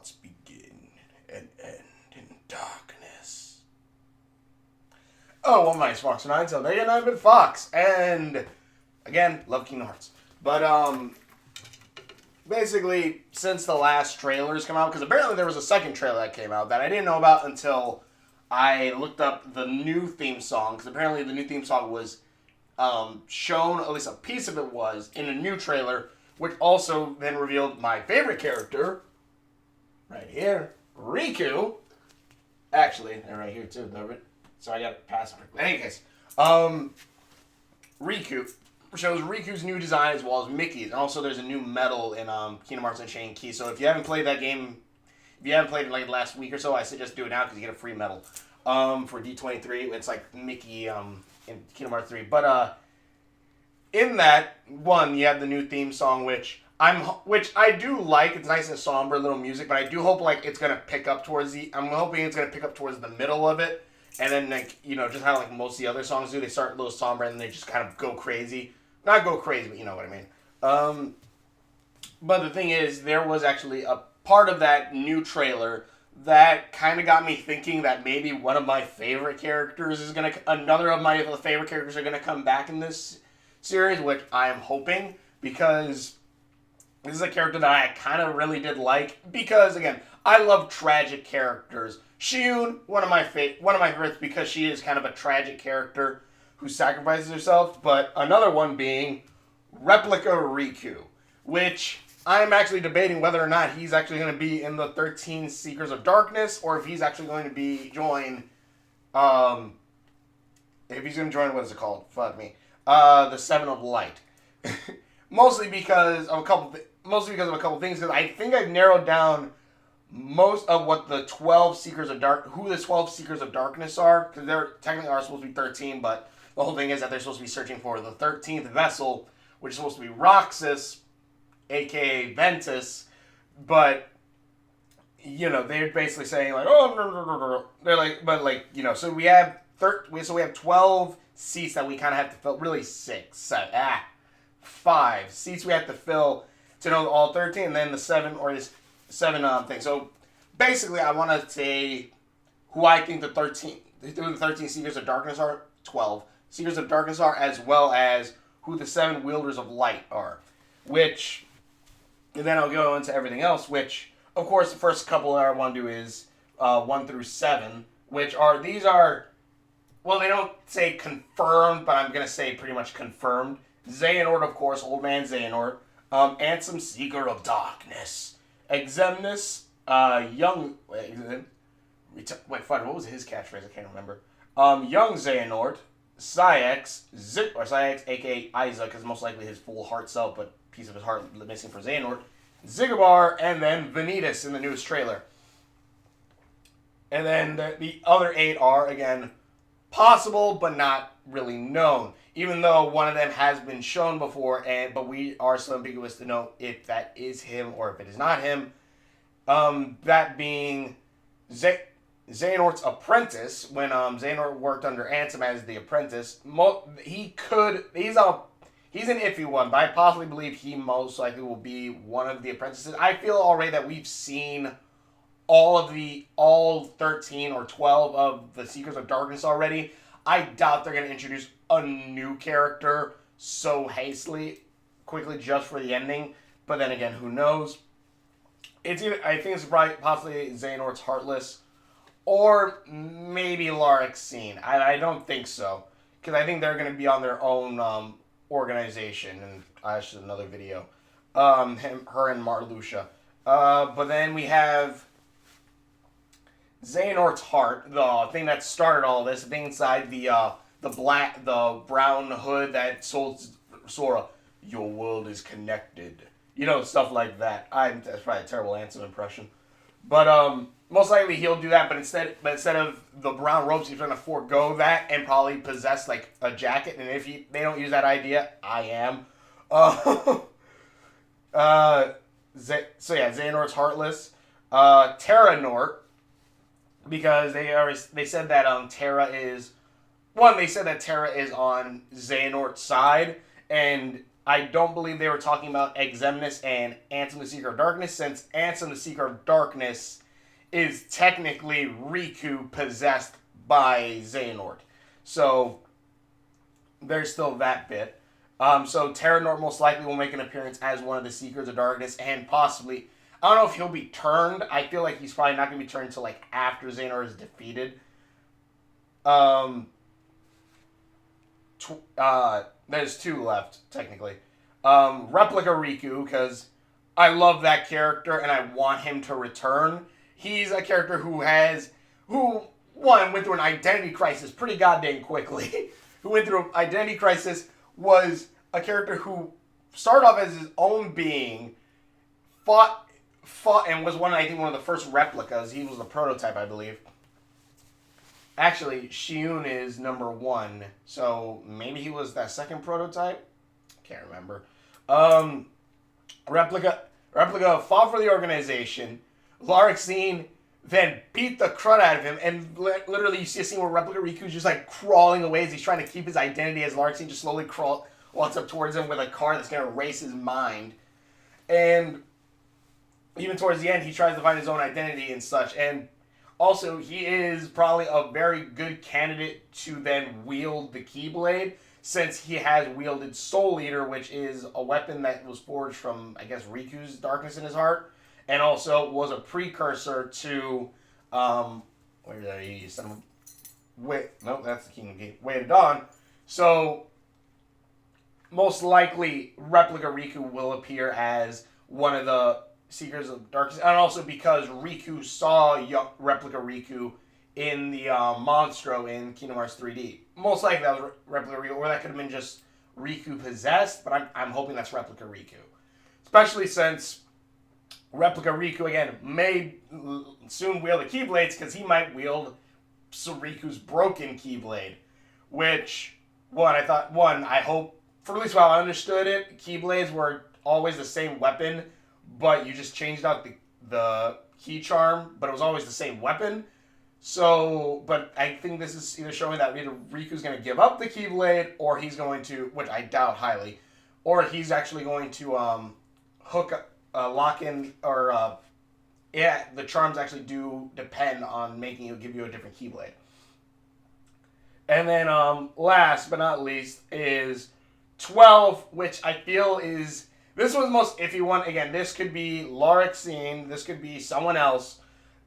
thoughts begin and end in darkness. Oh, well, my name's Fox9, so there you go, I've been Fox, and again, love Kingdom Hearts. But, basically, since the last trailers come out, because apparently there was a second trailer that came out that I didn't know about until I looked up the new theme song, because apparently the new theme song was shown, at least a piece of it was, in a new trailer, which also then revealed my favorite character, right here, Riku. Actually, they're right here too, though. So I got to pass it. In any case, Riku shows Riku's new design as well as Mickey's. And also there's a new medal in Kingdom Hearts Unchained Key. So if you haven't played that game, if you haven't played it like last week or so, I suggest do it now because you get a free medal. For D23, it's like Mickey in Kingdom Hearts 3. But in that one, you have the new theme song, which I do like. It's nice and somber little music, but I do hope like it's gonna pick up towards I'm hoping it's gonna pick up towards the middle of it, and then like just how like most of the other songs do, they start a little somber and they just kind of go crazy. Not go crazy, but you know what I mean. But the thing is, there was actually a part of that new trailer that kind of got me thinking that maybe one of my favorite characters is another of my favorite characters are gonna come back in this series, which I am hoping, because this is a character that I kind of really did like, because again, I love tragic characters. Shion, one of my favorites, because she is kind of a tragic character who sacrifices herself, but another one being Replica Riku, which I'm actually debating whether or not he's actually going to be in the 13 Seekers of Darkness, or if he's actually going to join, what is it called? Fuck me. The Seven of Light. Mostly because of a couple things, because I think I've narrowed down most of what the 12 Seekers of who the 12 Seekers of Darkness are, because there technically are supposed to be 13, but the whole thing is that they're supposed to be searching for the 13th vessel, which is supposed to be Roxas, aka Ventus, but they're basically saying like, oh, no. They're like, but like, so we have 12 seats that we kind of have to fill, really 5 seats we have to fill to know all 13, and then the 7 thing. So basically, I want to say who I think the 13 Seekers of Darkness are, 12 Seekers of Darkness are, as well as who the 7 Wielders of Light are, which, and then I'll go into everything else, which, of course, the first couple that I want to do is 1 through 7, which are, well, they don't say confirmed, but I'm going to say pretty much confirmed. Xehanort, of course, Old Man Xehanort. Ansem, Seeker of Darkness. Exemnus, Young... what was his catchphrase? I can't remember. Young Xehanort. Saïx, a.k.a. Isa, because most likely his full heart self, but piece of his heart missing for Xehanort. Zygabar, and then Vanitas in the newest trailer. And then the other 8 are, again, possible, but not really known. Even though one of them has been shown before, but we are so ambiguous to know if that is him or if it is not him. That being Xehanort's apprentice. When Xehanort worked under Ansem as the apprentice, he's an iffy one, but I possibly believe he most likely will be one of the apprentices. I feel already that we've seen all 13 or 12 of the Seekers of Darkness already. I doubt they're going to introduce a new character so quickly just for the ending. But then again, who knows? I think it's possibly Xehanort's Heartless, or maybe Larexene. I don't think so, because I think they're going to be on their own organization, and that's another video. Her and Marluxia. But then we have Xehanort's heart, the thing that started all this, the thing inside the brown hood that sold Sora. Your world is connected. Stuff like that. That's probably a terrible Ansem impression. But most likely he'll do that, but instead of the brown robes, he's going to forego that and probably possess like a jacket. And if they don't use that idea, I am. Xehanort's Heartless. Terranort, because they said that Terra is on Xehanort's side, and I don't believe they were talking about Xemnas and Ansem the Seeker of Darkness, since Ansem the Seeker of Darkness is technically Riku possessed by Xehanort. So there's still that bit. So Terranort most likely will make an appearance as one of the Seekers of Darkness, and possibly, I don't know if he'll be turned. I feel like he's probably not going to be turned until like after Xehanort is defeated. There's 2 left, technically. Replica Riku, because I love that character and I want him to return. He's a character who went through an identity crisis pretty goddamn quickly. Who went through an identity crisis, was a character who started off as his own being, fought, and was I think one of the first replicas. He was the prototype, I believe. Actually, Shiun is number 1, so maybe he was that second prototype? Can't remember. Replica fought for the organization. Larxene then beat the crud out of him, and literally you see a scene where Replica Riku's just like crawling away as he's trying to keep his identity, as Larxene just slowly walks up towards him with a car that's going to erase his mind. And even towards the end, he tries to find his own identity and such, and also, he is probably a very good candidate to then wield the Keyblade, since he has wielded Soul Eater, which is a weapon that was forged from, I guess, Riku's darkness in his heart, and also was a precursor to, where did I use? No, that's the King of Gate. Way to Dawn. So, most likely, Replica Riku will appear as one of the Seekers of Darkness, and also because Riku saw Replica Riku in the Monstro in Kingdom Hearts 3D. Most likely that was Replica Riku, or that could have been just Riku possessed, but I'm hoping that's Replica Riku. Especially since Replica Riku, again, may soon wield the Keyblades, because he might wield Riku's broken Keyblade, which, I hope, for at least while I understood it, Keyblades were always the same weapon, but you just changed out the key charm, but it was always the same weapon. So, but I think this is either showing that either Riku's going to give up the Keyblade, or he's going to, which I doubt highly, or he's actually going to lock in, or the charms actually do depend on making it give you a different Keyblade. And then last but not least is 12, which I feel is... This was the most iffy one. Again, this could be Larxene, this could be someone else,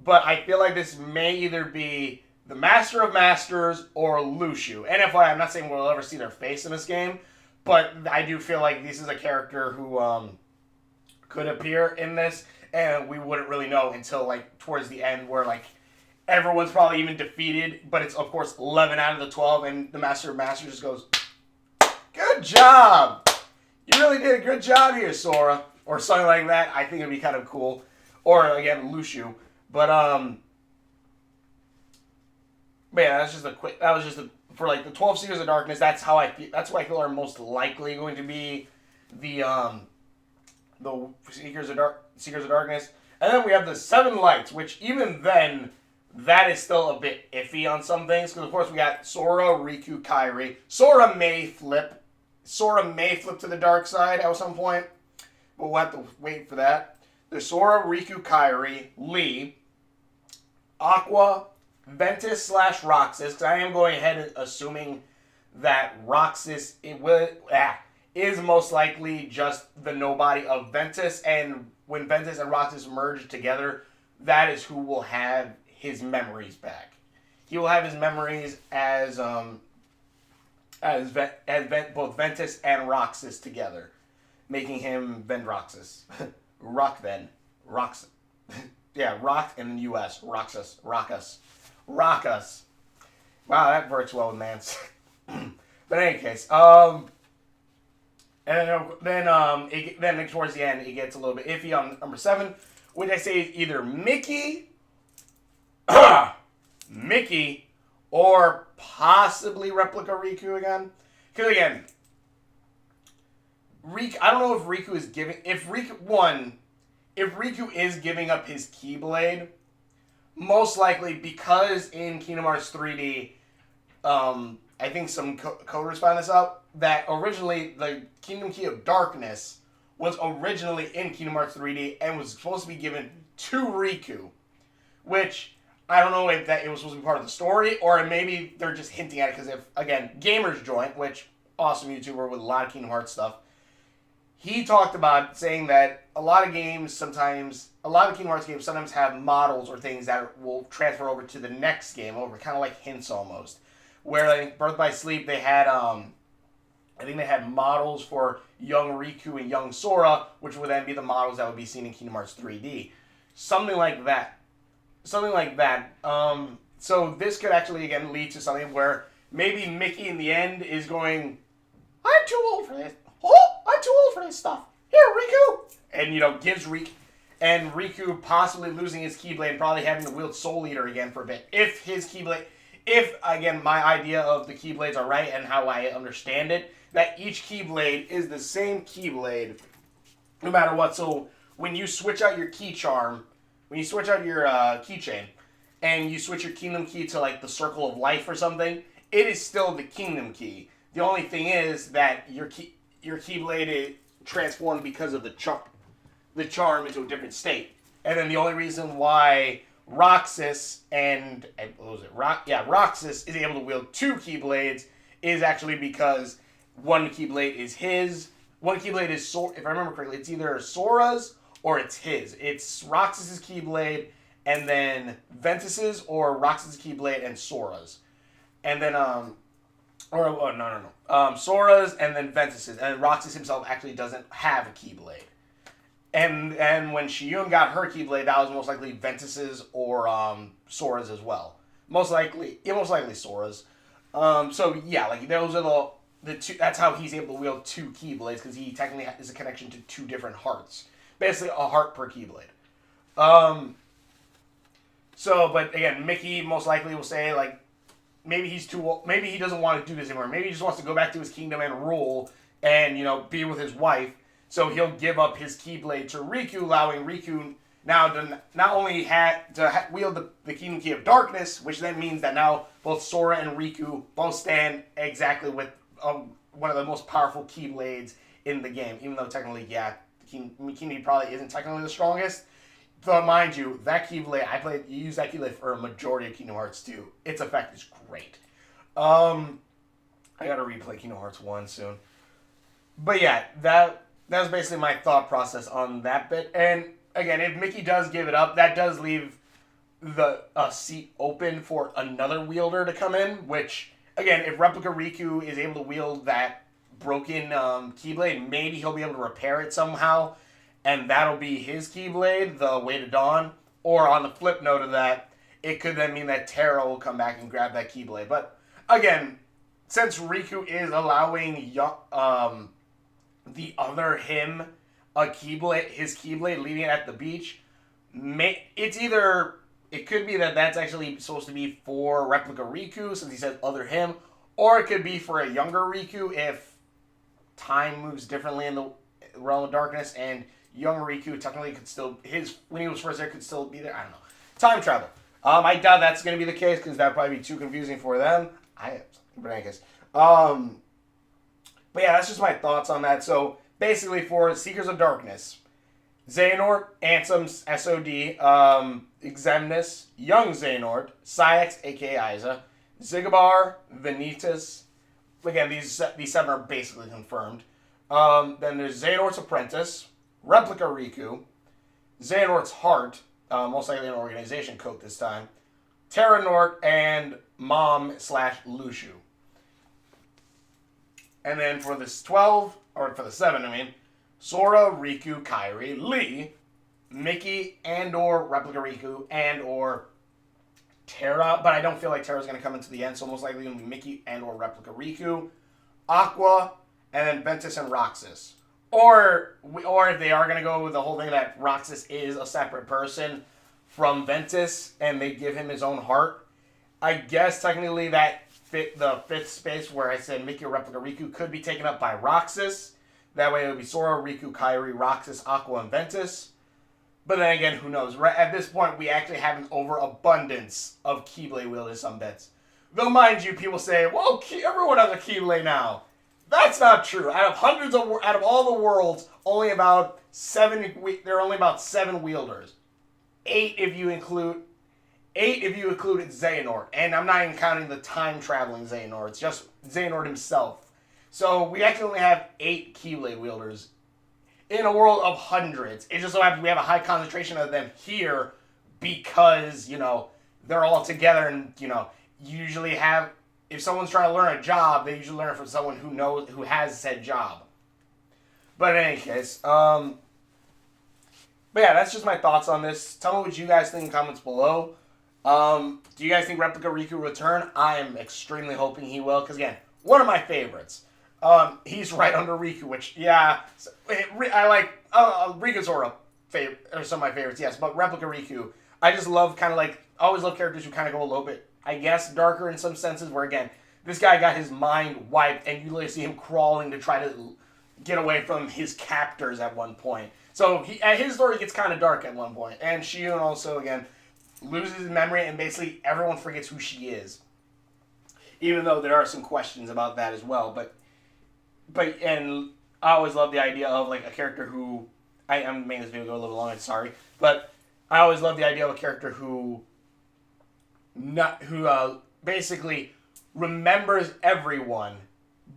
but I feel like this may either be the Master of Masters or Lucio. And FYI, I'm not saying we'll ever see their face in this game, but I do feel like this is a character who could appear in this, and we wouldn't really know until like towards the end, where like everyone's probably even defeated, but it's of course 11 out of the 12, and the Master of Masters just goes, "Good job! You really did a good job here, Sora," or something like that. I think it'd be kind of cool. Or again, Lucio. But yeah, that was just for like the 12 Seekers of Darkness. That's who I feel are most likely going to be the Seekers of Darkness. And then we have the 7 Lights, which even then, that is still a bit iffy on some things, because of course we got Sora, Riku, Kairi. Sora may flip to the dark side at some point, but we'll have to wait for that. There's Sora, Riku, Kairi, Lee, Aqua, Ventus / Roxas, because I am going ahead and assuming that Roxas is most likely just the nobody of Ventus, and when Ventus and Roxas merge together, that is who will have his memories back. He will have his memories as both Ventus and Roxas together, making him Vendroxas. Roxas. Yeah, Rock in the U.S. Roxas. Wow, that works well with Mance. But in any case, and then towards the end, it gets a little bit iffy on number 7, which I say is either Mickey, or possibly Replica Riku again. Because again, I don't know if Riku is giving... If Riku is giving up his Keyblade, most likely because in Kingdom Hearts 3D, I think some coders found this out, that originally the Kingdom Key of Darkness was originally in Kingdom Hearts 3D and was supposed to be given to Riku, which I don't know if that it was supposed to be part of the story or maybe they're just hinting at it because if, again, Gamers Joint, which awesome YouTuber with a lot of Kingdom Hearts stuff, he talked about saying that a lot of Kingdom Hearts games sometimes have models or things that will transfer over to the next game over, kind of like hints almost. Where like Birth by Sleep, they had I think they had models for young Riku and young Sora, which would then be the models that would be seen in Kingdom Hearts 3D. Something like that. So this could actually, again, lead to something where maybe Mickey in the end is going, I'm too old for this. Oh, I'm too old for this stuff. Here, Riku! And, gives Riku possibly losing his Keyblade and probably having to wield Soul Eater again for a bit. If, again, my idea of the Keyblades are right and how I understand it, that each Keyblade is the same Keyblade no matter what. So when you switch out your keychain, and you switch your Kingdom Key to, like, the Circle of Life or something, it is still the Kingdom Key. The only thing is that your Keyblade is transformed because of the charm into a different state. And then the only reason why Roxas Roxas is able to wield two Keyblades is actually because one Keyblade is his. One Keyblade is, if I remember correctly, it's either Sora's or it's his. It's Roxas's Keyblade and then Ventus's, or Roxas's Keyblade and Sora's. And then, Sora's and then Ventus's. And Roxas himself actually doesn't have a Keyblade. And when Shiyun got her Keyblade, that was most likely Ventus's or Sora's as well. Most likely Sora's. So yeah, like those are the two. That's how he's able to wield two Keyblades, because he technically is a connection to two different hearts. Basically, a heart per Keyblade. But again, Mickey most likely will say, like, maybe he's too old, maybe he doesn't want to do this anymore. Maybe he just wants to go back to his kingdom and rule and, be with his wife. So he'll give up his Keyblade to Riku, allowing Riku now to not only wield the Kingdom Key of Darkness, which then means that now both Sora and Riku both stand exactly with one of the most powerful Keyblades in the game. Even though technically, Kingdom probably isn't technically the strongest. But mind you, that Keyblade, you use that Keyblade for a majority of Kingdom Hearts 2. Its effect is great. I gotta replay Kingdom Hearts 1 soon. But yeah, that was basically my thought process on that bit. And again, if Mickey does give it up, that does leave a seat open for another wielder to come in, which, again, if Replica Riku is able to wield that broken Keyblade, maybe he'll be able to repair it somehow, and that'll be his Keyblade, the Way to Dawn. Or on the flip note of that, it could then mean that Terra will come back and grab that Keyblade. But again, since Riku is allowing the other him his Keyblade, leaving it at the beach, it could be that that's actually supposed to be for Replica Riku, since he said other him, or it could be for a younger Riku if time moves differently in the Realm of Darkness, and young Riku technically could still, when he was first there, could still be there. I don't know. Time travel. I doubt that's going to be the case, because that would probably be too confusing for them. But yeah, that's just my thoughts on that. So, basically for Seekers of Darkness, Xehanort, Ansem's SOD, Xemnas, Young Xehanort, Sayax, a.k.a. Isa, Zigabar, Vanitas. Again, these 7 are basically confirmed. Then there's Xehanort's Apprentice, Replica Riku, Xehanort's Heart, most likely an organization coat this time, Terranort, and Mom/Lushu. And then for the 7, Sora, Riku, Kairi, Lee, Mickey, and/or Replica Riku, and/or Terra, but I don't feel like Terra's going to come into the end, so most likely going to be Mickey and/or Replica Riku, Aqua, and then Ventus and Roxas. Or if they are going to go with the whole thing that Roxas is a separate person from Ventus, and they give him his own heart, I guess technically that the fifth space where I said Mickey or Replica Riku could be taken up by Roxas. That way it would be Sora, Riku, Kairi, Roxas, Aqua, and Ventus. But then again, who knows? At this point, we actually have an overabundance of Keyblade wielders in some bits. Though, mind you, people say, well, everyone has a Keyblade now. That's not true. Out of all the worlds, only about 7. There are only about 7 wielders. 8 if you include Xehanort, and I'm not even counting the time traveling Xehanort. It's just Xehanort himself. So we actually only have 8 Keyblade wielders in a world of hundreds. It just so happens we have a high concentration of them here because, you know, they're all together, and, you know, you usually have, if someone's trying to learn a job, they usually learn it from someone who has said job. But in any case, but yeah, that's just my thoughts on this. Tell me what you guys think in the comments below. Do you guys think Replica Riku will return? I am extremely hoping he will, because again, one of my favorites. He's right under Riku, which, yeah, I like, Riku's sort of some of my favorites, yes, but Replica Riku, I just love kind of like, I always love characters who kind of go a little bit, I guess, darker in some senses, where again, this guy got his mind wiped, and you literally see him crawling to try to get away from his captors at one point. So his story gets kind of dark at one point, and Shion also, again, loses his memory, and basically everyone forgets who she is. Even though there are some questions about that as well, but and I always love the idea of like a character who I'm making this video go a little long, sorry, but I always love the idea of a character who basically remembers everyone,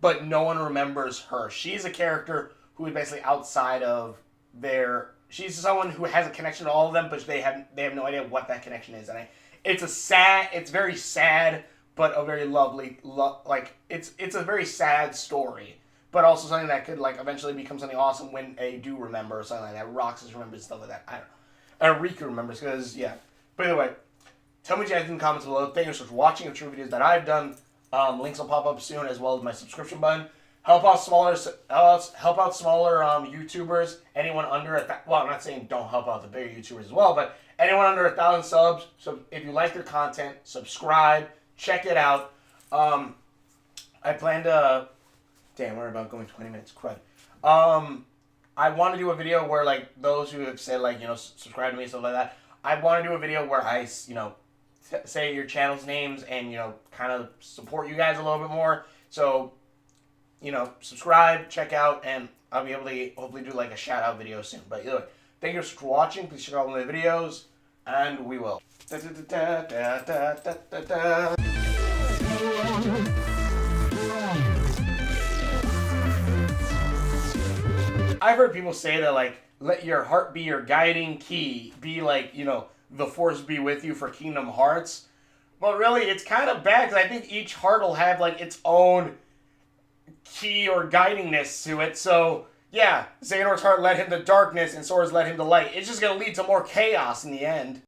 but no one remembers her. She's a character who is basically outside of their. She's someone who has a connection to all of them, but they have no idea what that connection is. And it's very sad, but a very lovely, it's a very sad story, but also something that could like eventually become something awesome when they do remember, or something like that. Roxas remembers, stuff like that. I don't know. Riku remembers, because yeah. But either way, tell me what you guys in the comments below. Thank you so much for watching the true videos that I've done. Links will pop up soon, as well as my subscription button. Help out smaller YouTubers. Anyone under well, I'm not saying don't help out the bigger YouTubers as well, but anyone under 1,000 subs. So if you like their content, subscribe, check it out. I plan to. Damn, we're about going 20 minutes. Crud. I want to do a video where like those who have said like, you know, subscribe to me, stuff like that. I want to do a video where I, you know, say your channel's names and, you know, kind of support you guys a little bit more. So, you know, subscribe, check out, and I'll be able to hopefully do like a shout out video soon. But either way, thank you for watching. Please check out one of the videos, and we will. I've heard people say that like, let your heart be your guiding key, be like, you know, the force be with you for Kingdom Hearts. But really, it's kind of bad, because I think each heart will have like its own key or guidingness to it. So yeah, Xehanort's heart led him to darkness, and Sora's led him to light. It's just going to lead to more chaos in the end.